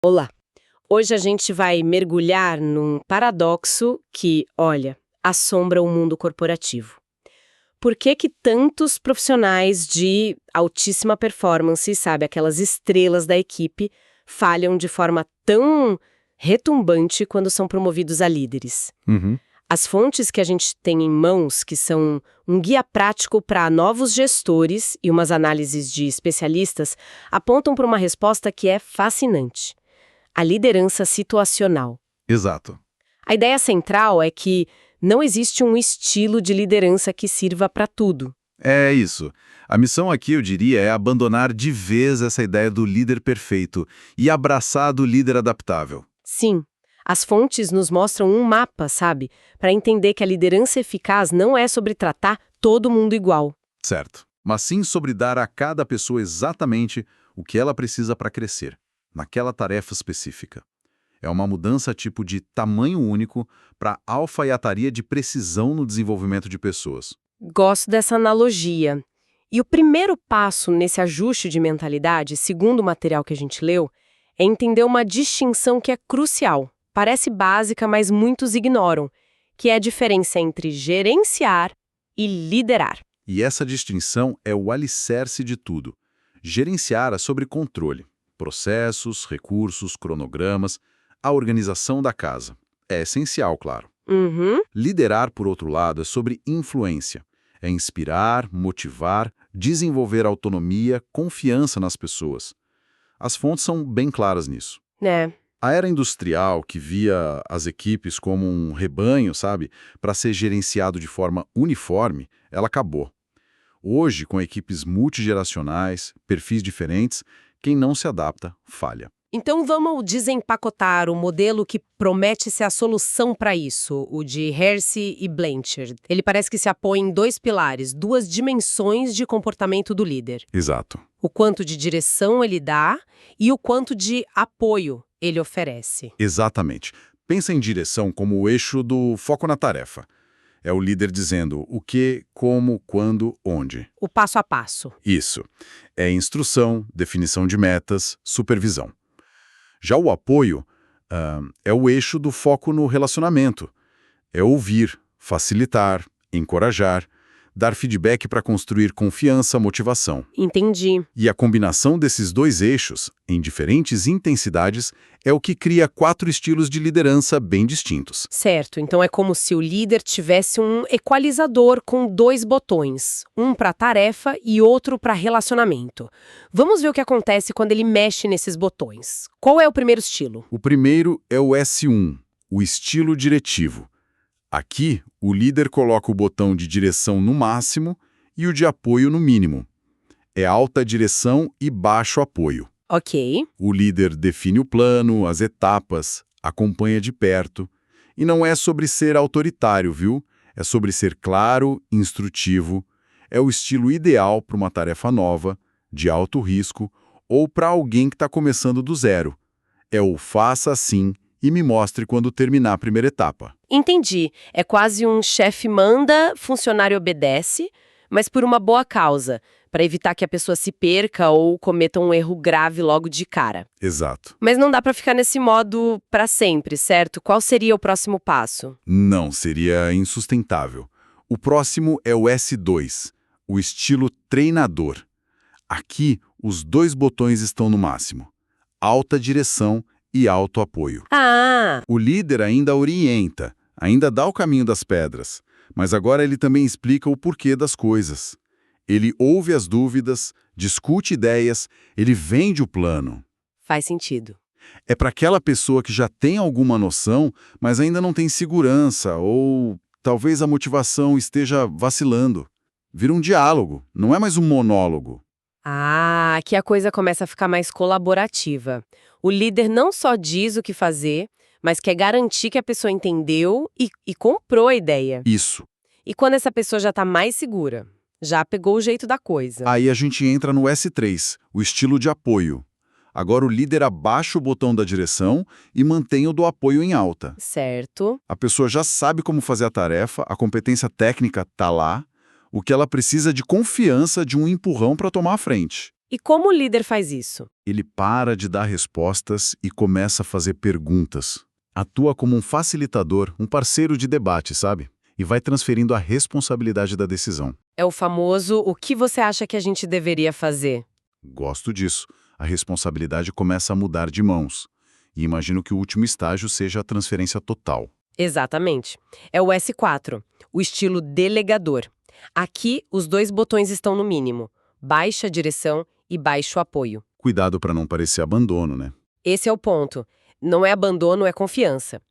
Olá! Hoje a gente vai mergulhar num paradoxo que, olha, assombra o mundo corporativo. Por que que tantos profissionais de altíssima performance, sabe, aquelas estrelas da equipe, falham de forma tão retumbante quando são promovidos a líderes? Uhum. As fontes que a gente tem em mãos, que são um guia prático para novos gestores e umas análises de especialistas, apontam para uma resposta que é fascinante: a liderança situacional. Exato. A ideia central é que não existe um estilo de liderança que sirva para tudo. É isso. A missão aqui, eu diria, é abandonar de vez essa ideia do líder perfeito e abraçar a do líder adaptável. Sim, as fontes nos mostram um mapa, sabe, para entender que a liderança eficaz não é sobre tratar todo mundo igual. Certo. Mas sim sobre dar a cada pessoa exatamente o que ela precisa para crescer, naquela tarefa específica. É uma mudança tipo de tamanho único para alfaiataria de precisão no desenvolvimento de pessoas. Gosto dessa analogia. E o primeiro passo nesse ajuste de mentalidade, segundo o material que a gente leu, é entender uma distinção que é crucial. Parece básica, mas muitos ignoram, que é a diferença entre gerenciar e liderar. E essa distinção é o alicerce de tudo. Gerenciar é sobre controle, processos, recursos, cronogramas, a organização da casa. É essencial, claro. Uhum. Liderar, por outro lado, é sobre influência. É inspirar, motivar, desenvolver autonomia, confiança nas pessoas. As fontes são bem claras nisso. Né? A era industrial, que via as equipes como um rebanho, sabe, para ser gerenciado de forma uniforme, ela acabou. Hoje, com equipes multigeracionais, perfis diferentes, quem não se adapta, falha. Então vamos desempacotar o modelo que promete ser a solução para isso, o de Hersey e Blanchard. Ele parece que se apoia em dois pilares, duas dimensões de comportamento do líder. Exato. O quanto de direção ele dá e o quanto de apoio ele oferece. Exatamente. Pensa em direção como o eixo do foco na tarefa. É o líder dizendo o que, como, quando, onde. O passo a passo. Isso. É instrução, definição de metas, supervisão. Já o apoio é o eixo do foco no relacionamento. É ouvir, facilitar, encorajar, dar feedback para construir confiança, motivação. Entendi. E a combinação desses dois eixos, em diferentes intensidades, é o que cria 4 estilos de liderança bem distintos. Certo, então é como se o líder tivesse um equalizador com 2 botões, um para tarefa e outro para relacionamento. Vamos ver o que acontece quando ele mexe nesses botões. Qual é o primeiro estilo? O primeiro é o S1, o estilo diretivo. Aqui, o líder coloca o botão de direção no máximo e o de apoio no mínimo. É alta direção e baixo apoio. Ok. O líder define o plano, as etapas, acompanha de perto. E não é sobre ser autoritário, viu? É sobre ser claro, instrutivo. É o estilo ideal para uma tarefa nova, de alto risco, ou para alguém que está começando do zero. É o faça assim e me mostre quando terminar a primeira etapa. Entendi. É quase um chefe manda, funcionário obedece, mas por uma boa causa, para evitar que a pessoa se perca ou cometa um erro grave logo de cara. Exato. Mas não dá para ficar nesse modo para sempre, certo? Qual seria o próximo passo? Não, seria insustentável. O próximo é o S2, o estilo treinador. Aqui, os 2 botões estão no máximo. Alta direção e alto apoio. Ah, O líder ainda orienta, ainda dá o caminho das pedras, mas agora ele também explica o porquê das coisas. Ele ouve as dúvidas, discute ideias, ele vende o plano. faz sentido. É para aquela pessoa que já tem alguma noção, mas ainda não tem segurança ou talvez a motivação esteja vacilando. Vira um diálogo, não é mais um monólogo. Ah, aqui a coisa começa a ficar mais colaborativa. O líder não só diz o que fazer, mas quer garantir que a pessoa entendeu e comprou a ideia. Isso. E quando essa pessoa já está mais segura, já pegou o jeito da coisa. Aí a gente entra no S3, o estilo de apoio. Agora o líder abaixa o botão da direção e mantém o do apoio em alta. Certo. A pessoa já sabe como fazer a tarefa, a competência técnica está lá, o que ela precisa de confiança de um empurrão para tomar a frente. E como o líder faz isso? Ele para de dar respostas e começa a fazer perguntas. Atua como um facilitador, um parceiro de debate, sabe? E vai transferindo a responsabilidade da decisão. É o famoso "o que você acha que a gente deveria fazer?". Gosto disso. A responsabilidade começa a mudar de mãos. E imagino que o último estágio seja a transferência total. Exatamente. É o S4, o estilo delegador. Aqui, os 2 botões estão no mínimo: baixa direção e baixo apoio. Cuidado para não parecer abandono, né? Esse é o ponto. Não é abandono, é confiança.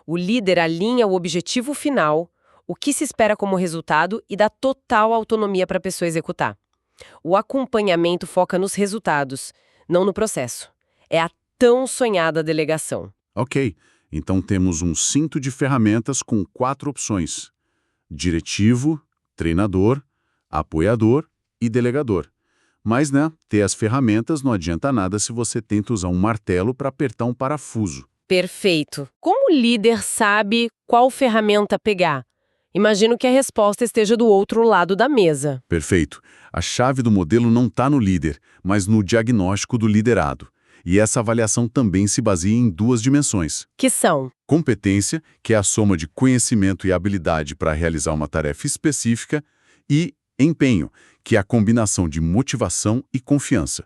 O líder alinha o objetivo final, o que se espera como resultado e dá total autonomia para a pessoa executar. O acompanhamento foca nos resultados, não no processo. É a tão sonhada delegação. Ok, então temos um cinto de ferramentas com 4 opções: diretivo, treinador, apoiador e delegador. Mas, né, ter as ferramentas não adianta nada se você tenta usar um martelo para apertar um parafuso. Perfeito. Como o líder sabe qual ferramenta pegar? Imagino que a resposta esteja do outro lado da mesa. Perfeito. A chave do modelo não está no líder, mas no diagnóstico do liderado. E essa avaliação também se baseia em 2 dimensões. Que são? Competência, que é a soma de conhecimento e habilidade para realizar uma tarefa específica, e empenho, que é a combinação de motivação e confiança.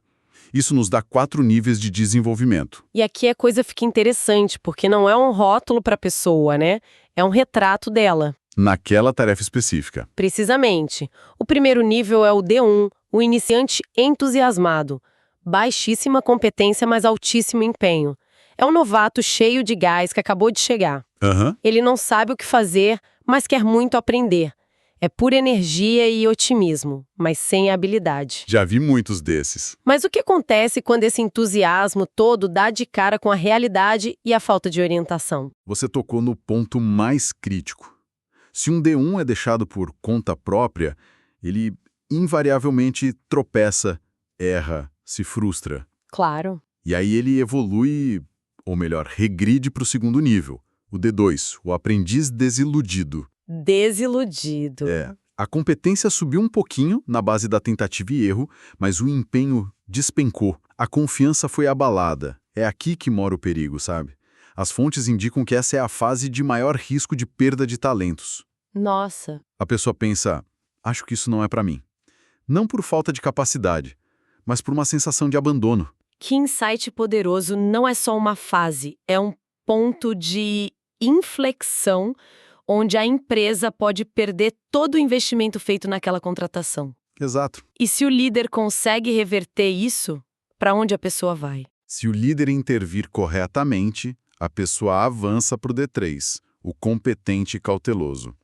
Isso nos dá 4 níveis de desenvolvimento. E aqui a coisa fica interessante, porque não é um rótulo para a pessoa, né? É um retrato dela. Naquela tarefa específica. Precisamente. O primeiro nível é o D1, o iniciante entusiasmado. Baixíssima competência, mas altíssimo empenho. É um novato cheio de gás que acabou de chegar. Aham. Ele não sabe o que fazer, mas quer muito aprender. É pura energia e otimismo, mas sem habilidade. Já vi muitos desses. Mas o que acontece quando esse entusiasmo todo dá de cara com a realidade e a falta de orientação? Você tocou no ponto mais crítico. Se um D1 é deixado por conta própria, ele invariavelmente tropeça, erra, se frustra. Claro. E aí ele evolui, ou melhor, regride para o segundo nível, o D2, o aprendiz desiludido. Desiludido. A competência subiu um pouquinho na base da tentativa e erro, mas o empenho despencou. A confiança foi abalada. É aqui que mora o perigo, sabe? As fontes indicam que essa é a fase de maior risco de perda de talentos. Nossa. A pessoa pensa, acho que isso não é para mim. Não por falta de capacidade, mas por uma sensação de abandono. Que insight poderoso, não é só uma fase, é um ponto de inflexão onde a empresa pode perder todo o investimento feito naquela contratação. Exato. E se o líder consegue reverter isso, para onde a pessoa vai? Se o líder intervir corretamente, a pessoa avança para o D3, o competente e cauteloso.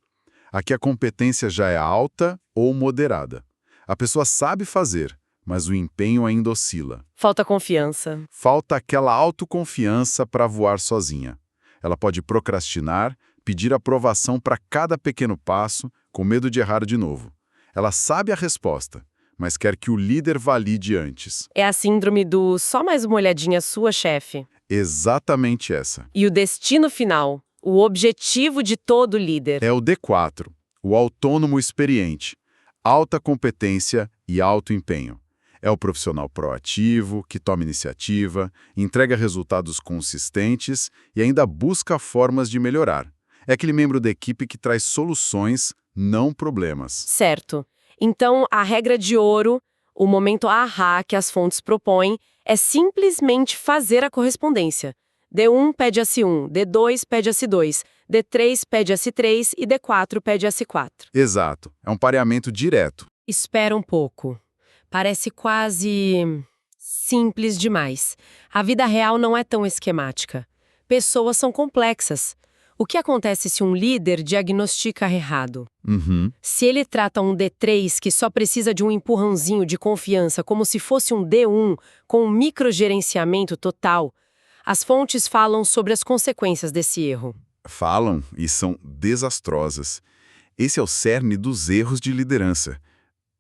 Aqui a competência já é alta ou moderada. A pessoa sabe fazer, mas o empenho ainda oscila. Falta confiança. Falta aquela autoconfiança para voar sozinha. Ela pode procrastinar, pedir aprovação para cada pequeno passo, com medo de errar de novo. Ela sabe a resposta, mas quer que o líder valide antes. É a síndrome do "só mais uma olhadinha sua, chefe". Exatamente essa. E o destino final, o objetivo de todo líder. É o D4, o autônomo experiente, alta competência e alto empenho. É o profissional proativo, que toma iniciativa, entrega resultados consistentes e ainda busca formas de melhorar. É aquele membro da equipe que traz soluções, não problemas. Certo. Então, a regra de ouro, o momento ahá que as fontes propõem, é simplesmente fazer a correspondência. D1 pede a C1, D2 pede a C2, D3 pede a C3 e D4 pede a C4. Exato. É um pareamento direto. Espera um pouco. Parece quase simples demais. A vida real não é tão esquemática. Pessoas são complexas. O que acontece se um líder diagnostica errado? Se ele trata um D3 que só precisa de um empurrãozinho de confiança como se fosse um D1 com um microgerenciamento total, as fontes falam sobre as consequências desse erro. Falam e são desastrosas. Esse é o cerne dos erros de liderança.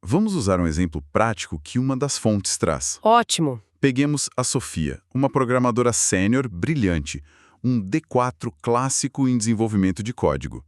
Vamos usar um exemplo prático que uma das fontes traz. Ótimo! Peguemos a Sofia, uma programadora sênior brilhante, um D4 clássico em desenvolvimento de código.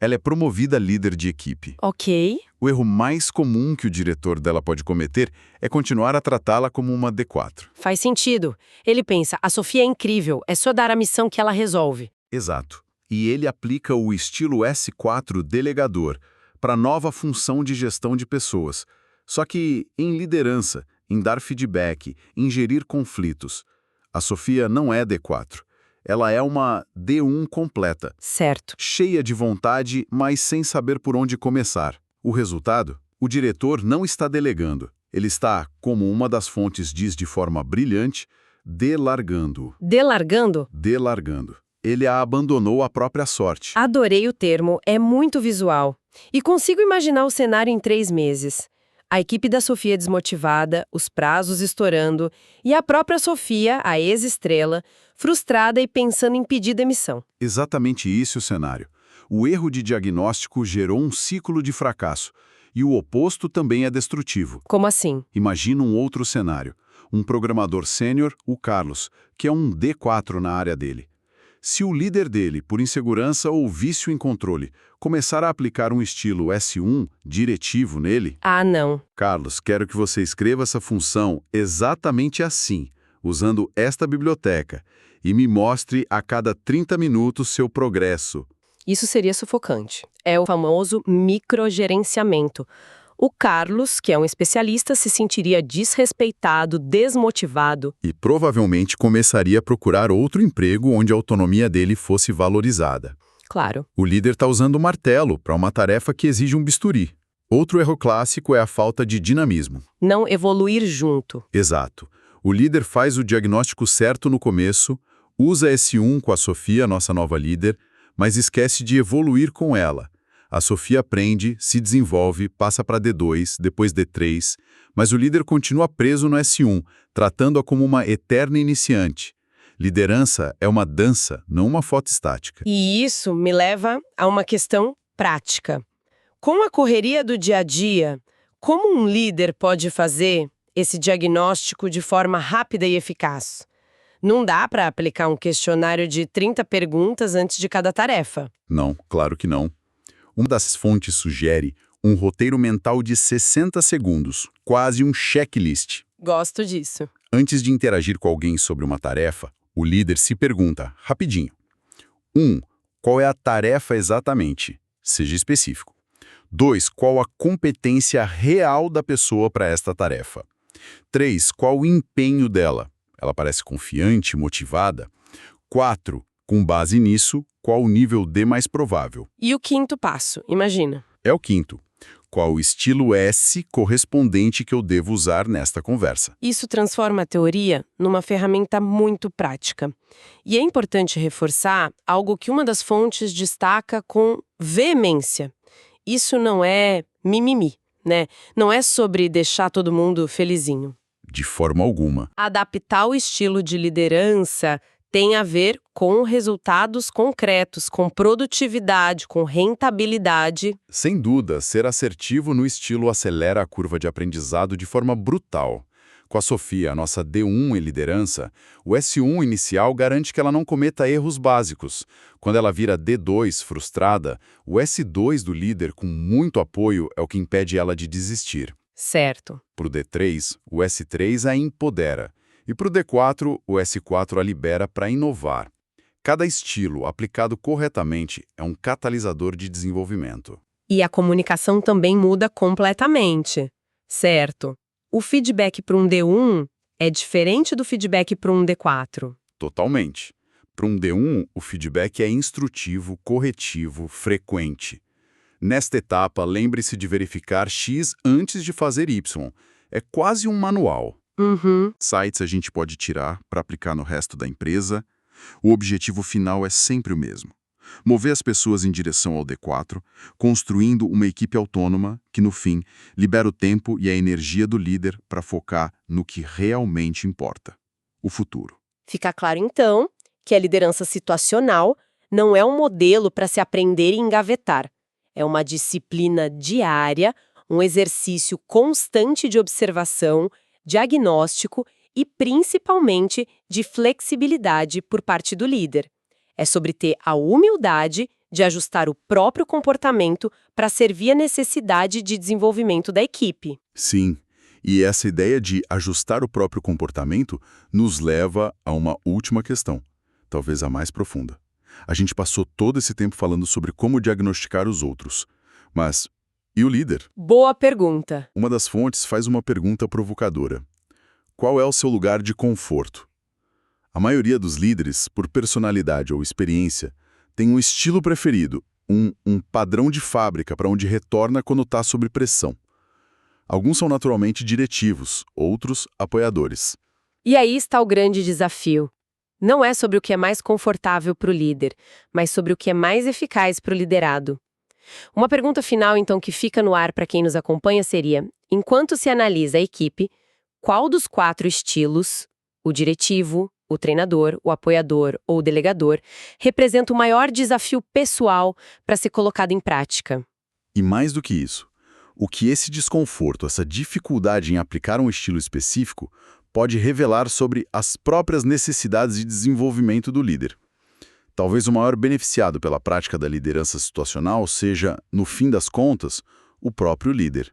Ela é promovida a líder de equipe. Ok. O erro mais comum que o diretor dela pode cometer é continuar a tratá-la como uma D4. Faz sentido. Ele pensa, a Sofia é incrível, é só dar a missão que ela resolve. Exato. E ele aplica o estilo S4 delegador para a nova função de gestão de pessoas. Só que em liderança, em dar feedback, em gerir conflitos. A Sofia não é D4. Ela é uma D1 completa. Certo. Cheia de vontade, mas sem saber por onde começar. O resultado? O diretor não está delegando. Ele está, como uma das fontes diz de forma brilhante, delargando. Delargando? Delargando. Ele a abandonou à própria sorte. Adorei o termo, é muito visual. E consigo imaginar o cenário em 3 meses. A equipe da Sofia desmotivada, os prazos estourando, e a própria Sofia, a ex-estrela, frustrada e pensando em pedir demissão. Exatamente isso o cenário. O erro de diagnóstico gerou um ciclo de fracasso. E o oposto também é destrutivo. Como assim? Imagina um outro cenário. Um programador sênior, o Carlos, que é um D4 na área dele. Se o líder dele, por insegurança ou vício em controle, começar a aplicar um estilo S1 diretivo nele... Ah, não. Carlos, quero que você escreva essa função exatamente assim, usando esta biblioteca, e me mostre a cada 30 minutos seu progresso. Isso seria sufocante. É o famoso microgerenciamento. O Carlos, que é um especialista, se sentiria desrespeitado, desmotivado. E provavelmente começaria a procurar outro emprego onde a autonomia dele fosse valorizada. Claro. O líder está usando o martelo para uma tarefa que exige um bisturi. Outro erro clássico é a falta de dinamismo. Não evoluir junto. Exato. O líder faz o diagnóstico certo no começo, usa S1 com a Sofia, nossa nova líder, mas esquece de evoluir com ela. A Sofia aprende, se desenvolve, passa para D2, depois D3, mas o líder continua preso no S1, tratando-a como uma eterna iniciante. Liderança é uma dança, não uma foto estática. E isso me leva a uma questão prática. Com a correria do dia a dia, como um líder pode fazer esse diagnóstico de forma rápida e eficaz? Não dá para aplicar um questionário de 30 perguntas antes de cada tarefa. Não, claro que não. Uma das fontes sugere um roteiro mental de 60 segundos, quase um checklist. Gosto disso. Antes de interagir com alguém sobre uma tarefa, o líder se pergunta, rapidinho. 1. Qual é a tarefa exatamente? Seja específico. 2. Qual a competência real da pessoa para esta tarefa? 3. Qual o empenho dela? Ela parece confiante, motivada? 4. Com base nisso, qual o nível D mais provável? E o quinto passo, imagina. É o quinto. Qual o estilo S correspondente que eu devo usar nesta conversa? Isso transforma a teoria numa ferramenta muito prática. E é importante reforçar algo que uma das fontes destaca com veemência. Isso não é mimimi, né? Não é sobre deixar todo mundo felizinho. De forma alguma. Adaptar o estilo de liderança tem a ver com resultados concretos, com produtividade, com rentabilidade. Sem dúvida, ser assertivo no estilo acelera a curva de aprendizado de forma brutal. Com a Sofia, a nossa D1 em liderança, o S1 inicial garante que ela não cometa erros básicos. Quando ela vira D2 frustrada, o S2 do líder com muito apoio é o que impede ela de desistir. Certo. Para o D3, o S3 a empodera. E para o D4, o S4 a libera para inovar. Cada estilo, aplicado corretamente, é um catalisador de desenvolvimento. E a comunicação também muda completamente. Certo. O feedback para um D1 é diferente do feedback para um D4. Totalmente. Para um D1, o feedback é instrutivo, corretivo, frequente. Nesta etapa, lembre-se de verificar X antes de fazer Y. É quase um manual. Sites a gente pode tirar para aplicar no resto da empresa. O objetivo final é sempre o mesmo. Mover as pessoas em direção ao D4, construindo uma equipe autônoma que, no fim, libera o tempo e a energia do líder para focar no que realmente importa: o futuro. Fica claro, então, que a liderança situacional não é um modelo para se aprender e engavetar. É uma disciplina diária, um exercício constante de observação, diagnóstico e, principalmente, de flexibilidade por parte do líder. É sobre ter a humildade de ajustar o próprio comportamento para servir a necessidade de desenvolvimento da equipe. Sim, e essa ideia de ajustar o próprio comportamento nos leva a uma última questão, talvez a mais profunda. A gente passou todo esse tempo falando sobre como diagnosticar os outros, mas e o líder? Boa pergunta. Uma das fontes faz uma pergunta provocadora. Qual é o seu lugar de conforto? A maioria dos líderes, por personalidade ou experiência, tem um estilo preferido, um padrão de fábrica para onde retorna quando está sob pressão. Alguns são naturalmente diretivos, outros apoiadores. E aí está o grande desafio. Não é sobre o que é mais confortável para o líder, mas sobre o que é mais eficaz para o liderado. Uma pergunta final, então, que fica no ar para quem nos acompanha seria: enquanto se analisa a equipe, qual dos 4 estilos, o diretivo, o treinador, o apoiador ou o delegador, representa o maior desafio pessoal para ser colocado em prática? E mais do que isso, o que esse desconforto, essa dificuldade em aplicar um estilo específico, pode revelar sobre as próprias necessidades de desenvolvimento do líder. Talvez o maior beneficiado pela prática da liderança situacional seja, no fim das contas, o próprio líder.